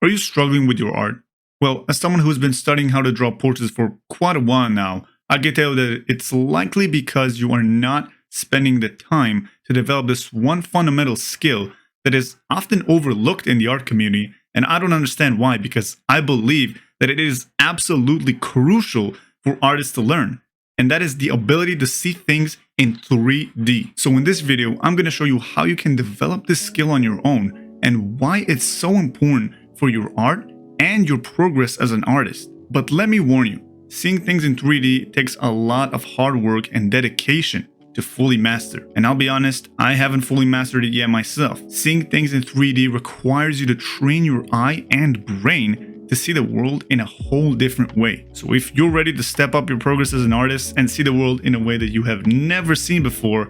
Are you struggling with your art? Well, as someone who's been studying how to draw portraits for quite a while now, I can tell you that it's likely because you are not spending the time to develop this one fundamental skill that is often overlooked in the art community, and I don't understand why, because I believe that it is absolutely crucial for artists to learn, and that is the ability to see things in 3D. So in this video, I'm going to show you how you can develop this skill on your own and why it's so important for your art and your progress as an artist. But let me warn you, seeing things in 3D takes a lot of hard work and dedication to fully master. And I'll be honest, I haven't fully mastered it yet myself. Seeing things in 3D requires you to train your eye and brain to see the world in a whole different way. So if you're ready to step up your progress as an artist and see the world in a way that you have never seen before,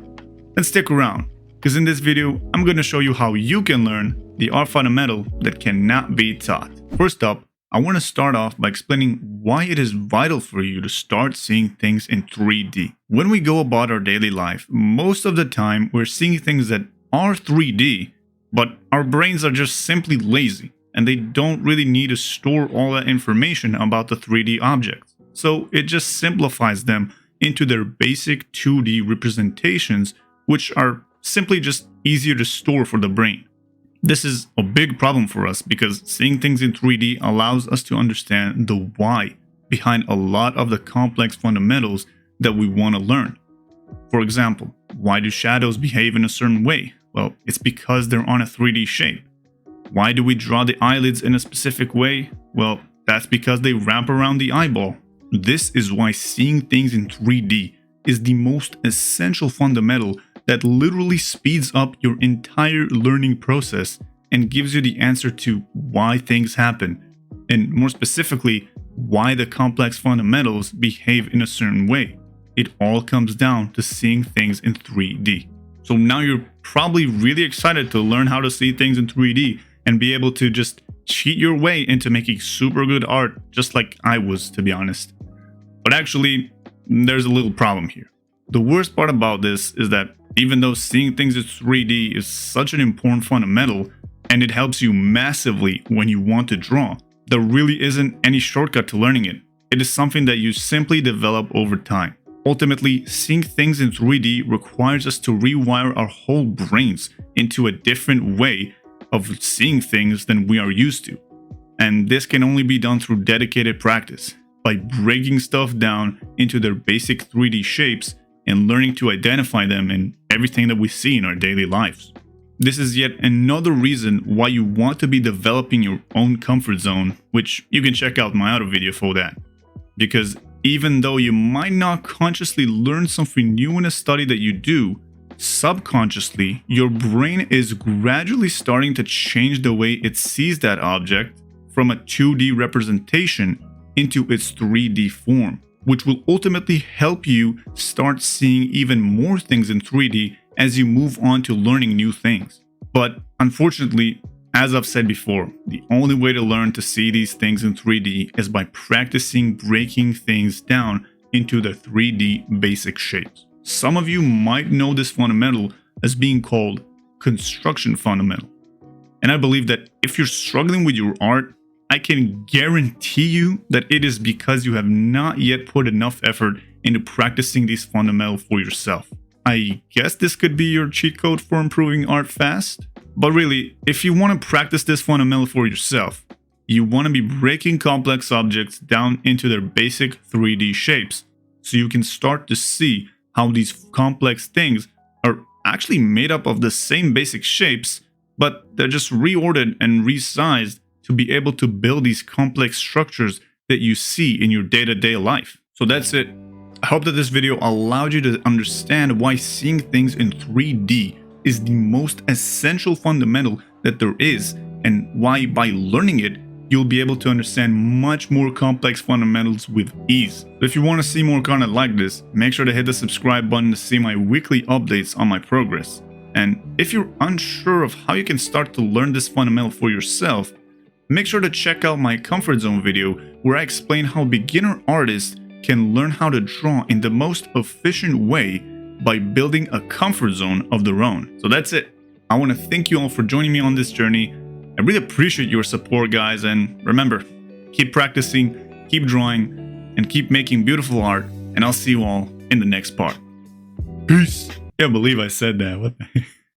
then stick around, because in this video, I'm going to show you how you can learn the art fundamental that cannot be taught. First up, I want to start off by explaining why it is vital for you to start seeing things in 3D. When we go about our daily life, most of the time we're seeing things that are 3D, but our brains are just simply lazy, and they don't really need to store all that information about the 3D objects. So it just simplifies them into their basic 2D representations, which are simply just easier to store for the brain. This is a big problem for us because seeing things in 3D allows us to understand the why behind a lot of the complex fundamentals that we want to learn. For example, why do shadows behave in a certain way? Well, it's because they're on a 3D shape. Why do we draw the eyelids in a specific way? Well, that's because they wrap around the eyeball. This is why seeing things in 3D is the most essential fundamental that literally speeds up your entire learning process and gives you the answer to why things happen, and more specifically, why the complex fundamentals behave in a certain way. It all comes down to seeing things in 3D. So now you're probably really excited to learn how to see things in 3D and be able to just cheat your way into making super good art, just like I was, to be honest. But actually, there's a little problem here. The worst part about this is that even though seeing things in 3D is such an important fundamental, and it helps you massively when you want to draw, there really isn't any shortcut to learning it. It is something that you simply develop over time. Ultimately, seeing things in 3D requires us to rewire our whole brains into a different way of seeing things than we are used to. And this can only be done through dedicated practice, by breaking stuff down into their basic 3D shapes and learning to identify them in everything that we see in our daily lives. This is yet another reason why you want to be developing your own comfort zone, which you can check out my other video for that. Because even though you might not consciously learn something new in a study that you do, subconsciously, your brain is gradually starting to change the way it sees that object from a 2D representation into its 3D form, which will ultimately help you start seeing even more things in 3D as you move on to learning new things. But unfortunately, as I've said before, the only way to learn to see these things in 3D is by practicing breaking things down into the 3D basic shapes. Some of you might know this fundamental as being called construction fundamental. And I believe that if you're struggling with your art, I can guarantee you that it is because you have not yet put enough effort into practicing these fundamentals for yourself. I guess this could be your cheat code for improving art fast. But really, if you want to practice this fundamental for yourself, you want to be breaking complex objects down into their basic 3D shapes, so you can start to see how these complex things are actually made up of the same basic shapes, but they're just reordered and resized to be able to build these complex structures that you see in your day-to-day life. So that's it. I hope that this video allowed you to understand why seeing things in 3D is the most essential fundamental that there is, and why by learning it, you'll be able to understand much more complex fundamentals with ease. But if you want to see more content like this, make sure to hit the subscribe button to see my weekly updates on my progress. And if you're unsure of how you can start to learn this fundamental for yourself, make sure to check out my comfort zone video where I explain how beginner artists can learn how to draw in the most efficient way by building a comfort zone of their own. So that's it. I want to thank you all for joining me on this journey. I really appreciate your support, guys, and remember, keep practicing, keep drawing, and keep making beautiful art, and I'll see you all in the next part. Peace! Can't believe I said that. What the